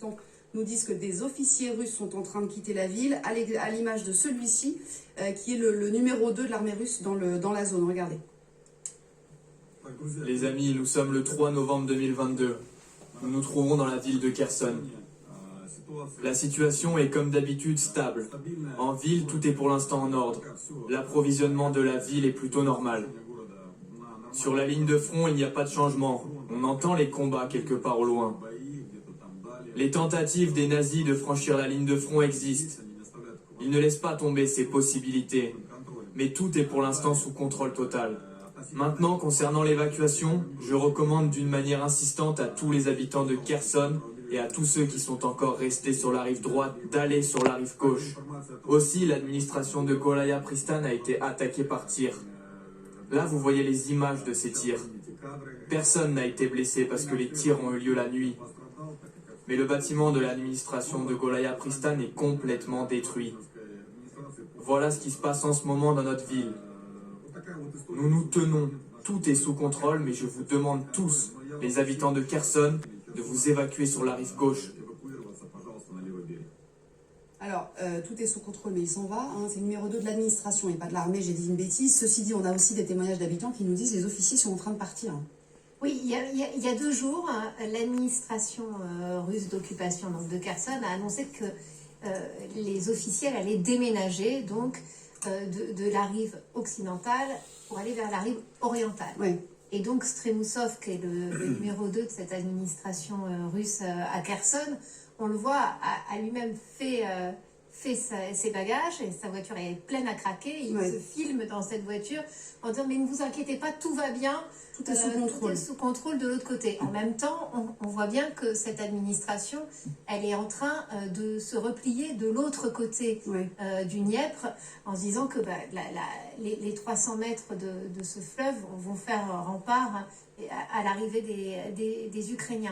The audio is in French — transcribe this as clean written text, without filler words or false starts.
habitants nous disent que des officiers russes sont en train de quitter la ville, à l'image de celui-ci, qui est le numéro 2 de l'armée russe dans la zone. Regardez. Les amis, nous sommes le 3 novembre 2022. Nous nous trouvons dans la ville de Kherson. La situation est comme d'habitude stable. En ville, tout est pour l'instant en ordre. L'approvisionnement de la ville est plutôt normal. Sur la ligne de front, il n'y a pas de changement. On entend les combats quelque part au loin. Les tentatives des nazis de franchir la ligne de front existent. Ils ne laissent pas tomber ces possibilités. Mais tout est pour l'instant sous contrôle total. Maintenant, concernant l'évacuation, je recommande d'une manière insistante à tous les habitants de Kherson et à tous ceux qui sont encore restés sur la rive droite d'aller sur la rive gauche. Aussi, l'administration de Golaya Pristan a été attaquée par tirs. Là, vous voyez les images de ces tirs. Personne n'a été blessé parce que les tirs ont eu lieu la nuit. Mais le bâtiment de l'administration de Golaya Pristan est complètement détruit. Voilà ce qui se passe en ce moment dans notre ville. Nous nous tenons, tout est sous contrôle, mais je vous demande tous, les habitants de Kherson, de vous évacuer sur la rive gauche. Alors, tout est sous contrôle, mais il s'en va. Hein. C'est le numéro 2 de l'administration et pas de l'armée, j'ai dit une bêtise. Ceci dit, on a aussi des témoignages d'habitants qui nous disent que les officiers sont en train de partir. Oui, il y a 2 jours, l'administration russe d'occupation de Kherson a annoncé que les officiels allaient déménager donc, de la rive occidentale pour aller vers la rive orientale. Oui. Et donc Stremoussov, qui est le numéro 2 de cette administration russe à Kherson, on le voit, a lui-même fait ses bagages et sa voiture est pleine à craquer. Il se filme dans cette voiture en disant « mais ne vous inquiétez pas, tout va bien, tout est sous contrôle. Tout est sous contrôle de l'autre côté ». En même temps, on voit bien que cette administration, elle est en train de se replier de l'autre côté du Dniepr en se disant que les 300 mètres de ce fleuve vont faire rempart à l'arrivée des Ukrainiens.